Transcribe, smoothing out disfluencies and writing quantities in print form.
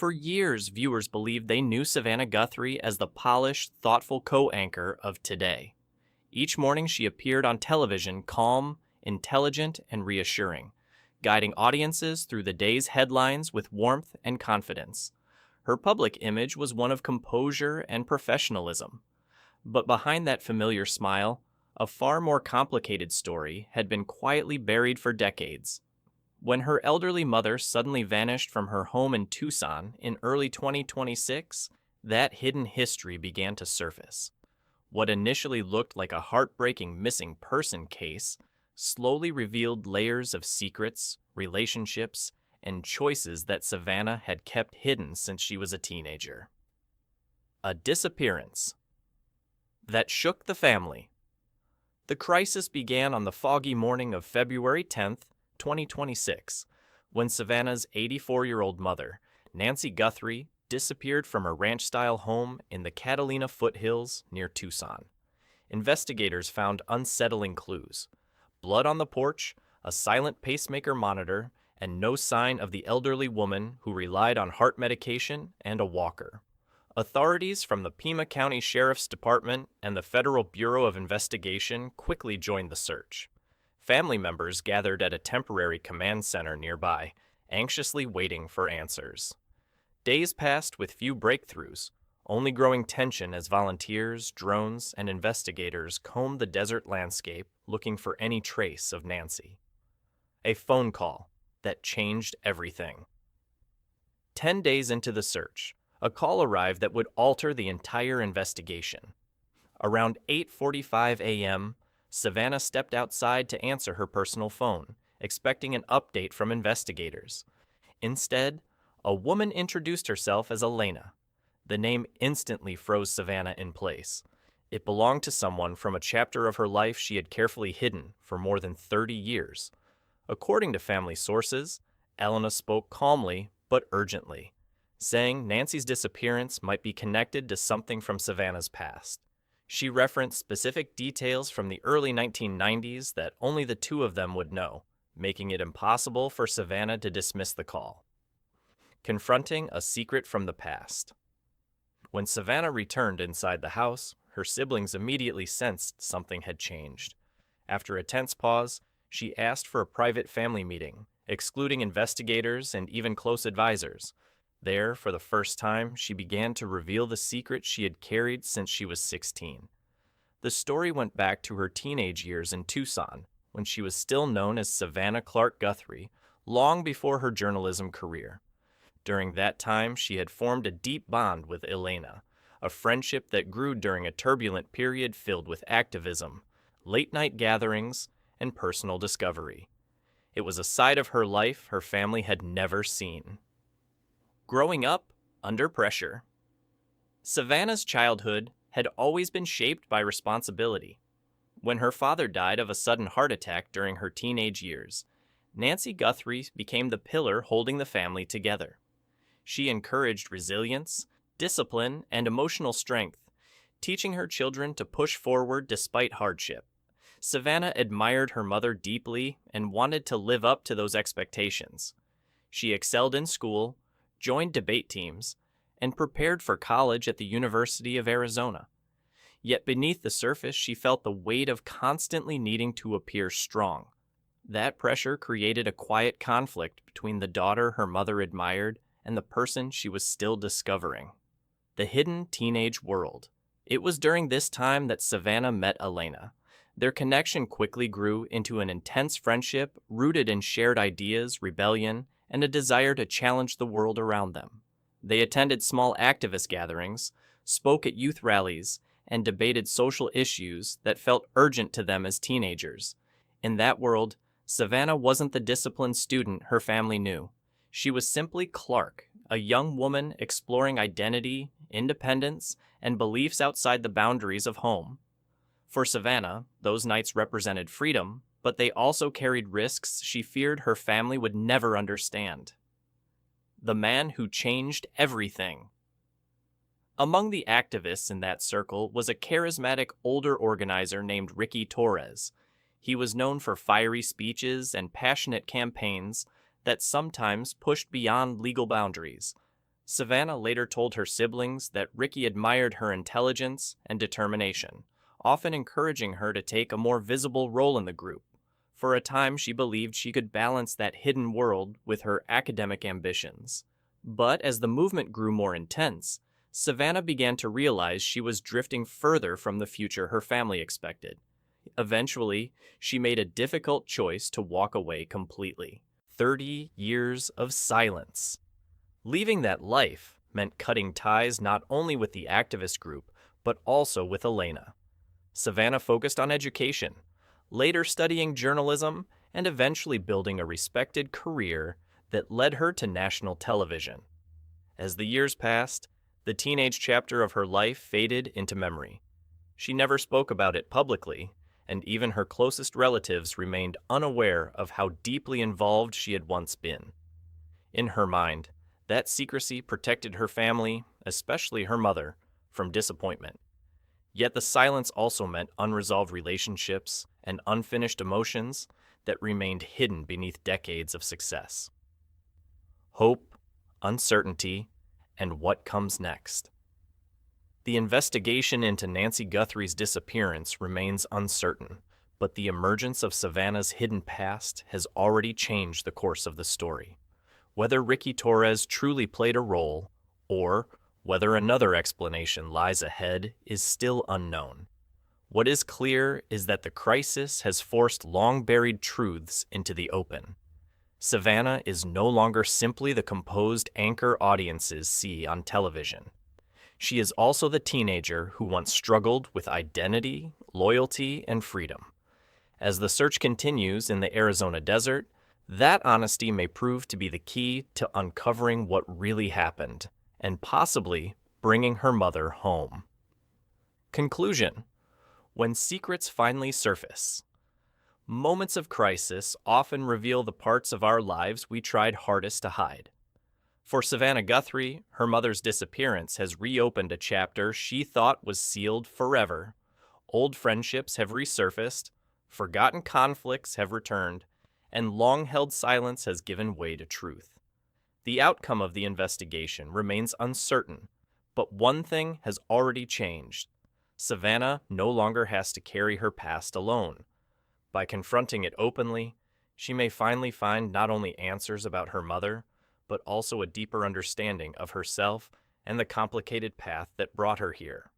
For years, viewers believed they knew Savannah Guthrie as the polished, thoughtful co-anchor of Today. Each morning she appeared on television calm, intelligent, and reassuring, guiding audiences through the day's headlines with warmth and confidence. Her public image was one of composure and professionalism. But behind that familiar smile, a far more complicated story had been quietly buried for decades. When her elderly mother suddenly vanished from her home in Tucson in early 2026, that hidden history began to surface. What initially looked like a heartbreaking missing person case slowly revealed layers of secrets, relationships, and choices that Savannah had kept hidden since she was a teenager. A disappearance that shook the family. The crisis began on the foggy morning of February 10th, 2026, when Savannah's 84-year-old mother, Nancy Guthrie, disappeared from her ranch-style home in the Catalina foothills near Tucson. Investigators found unsettling clues: blood on the porch, a silent pacemaker monitor, and no sign of the elderly woman who relied on heart medication and a walker. Authorities from the Pima County Sheriff's Department and the Federal Bureau of Investigation quickly joined the search. Family members gathered at a temporary command center nearby, anxiously waiting for answers. Days passed with few breakthroughs, only growing tension as volunteers, drones, and investigators combed the desert landscape looking for any trace of Nancy. A phone call that changed everything. 10 days into the search, a call arrived that would alter the entire investigation. Around 8:45 a.m., Savannah stepped outside to answer her personal phone, expecting an update from investigators. Instead, a woman introduced herself as Elena. The name instantly froze Savannah in place. It belonged to someone from a chapter of her life she had carefully hidden for more than 30 years. According to family sources, Elena spoke calmly but urgently, saying Nancy's disappearance might be connected to something from Savannah's past. She referenced specific details from the early 1990s that only the two of them would know, making it impossible for Savannah to dismiss the call. Confronting a secret from the past. When Savannah returned inside the house, her siblings immediately sensed something had changed. After a tense pause, she asked for a private family meeting, excluding investigators and even close advisors. There, for the first time, she began to reveal the secret she had carried since she was 16. The story went back to her teenage years in Tucson, when she was still known as Savannah Clark Guthrie, long before her journalism career. During that time, she had formed a deep bond with Elena, a friendship that grew during a turbulent period filled with activism, late-night gatherings, and personal discovery. It was a side of her life her family had never seen. Growing up under pressure. Savannah's childhood had always been shaped by responsibility. When her father died of a sudden heart attack during her teenage years, Nancy Guthrie became the pillar holding the family together. She encouraged resilience, discipline, and emotional strength, teaching her children to push forward despite hardship. Savannah admired her mother deeply and wanted to live up to those expectations. She excelled in school, joined debate teams, and prepared for college at the University of Arizona. Yet beneath the surface, she felt the weight of constantly needing to appear strong. That pressure created a quiet conflict between the daughter her mother admired and the person she was still discovering. The hidden teenage world. It was during this time that Savannah met Elena. Their connection quickly grew into an intense friendship rooted in shared ideas, rebellion, and a desire to challenge the world around them. They attended small activist gatherings, spoke at youth rallies, and debated social issues that felt urgent to them as teenagers. In that world, Savannah wasn't the disciplined student her family knew. She was simply Clark, a young woman exploring identity, independence, and beliefs outside the boundaries of home. For Savannah, those nights represented freedom, but they also carried risks she feared her family would never understand. The man who changed everything. Among the activists in that circle was a charismatic older organizer named Ricky Torres. He was known for fiery speeches and passionate campaigns that sometimes pushed beyond legal boundaries. Savannah later told her siblings that Ricky admired her intelligence and determination, often encouraging her to take a more visible role in the group. For a time, she believed she could balance that hidden world with her academic ambitions. But as the movement grew more intense, Savannah began to realize she was drifting further from the future her family expected. Eventually, she made a difficult choice to walk away completely. 30 years of silence. Leaving that life meant cutting ties not only with the activist group, but also with Elena. Savannah focused on education, later studying journalism, and eventually building a respected career that led her to national television. As the years passed, the teenage chapter of her life faded into memory. She never spoke about it publicly, and even her closest relatives remained unaware of how deeply involved she had once been. In her mind, that secrecy protected her family, especially her mother, from disappointment. Yet the silence also meant unresolved relationships and unfinished emotions that remained hidden beneath decades of success. Hope, uncertainty, and what comes next. The investigation into Nancy Guthrie's disappearance remains uncertain, but the emergence of Savannah's hidden past has already changed the course of the story. Whether Ricky Torres truly played a role, or whether another explanation lies ahead, is still unknown. What is clear is that the crisis has forced long-buried truths into the open. Savannah is no longer simply the composed anchor audiences see on television. She is also the teenager who once struggled with identity, loyalty, and freedom. As the search continues in the Arizona desert, that honesty may prove to be the key to uncovering what really happened, and possibly bringing her mother home. Conclusion: when secrets finally surface. Moments of crisis often reveal the parts of our lives we tried hardest to hide. For Savannah Guthrie, her mother's disappearance has reopened a chapter she thought was sealed forever. Old friendships have resurfaced, forgotten conflicts have returned, and long-held silence has given way to truth. The outcome of the investigation remains uncertain, but one thing has already changed. Savannah no longer has to carry her past alone. By confronting it openly, she may finally find not only answers about her mother, but also a deeper understanding of herself and the complicated path that brought her here.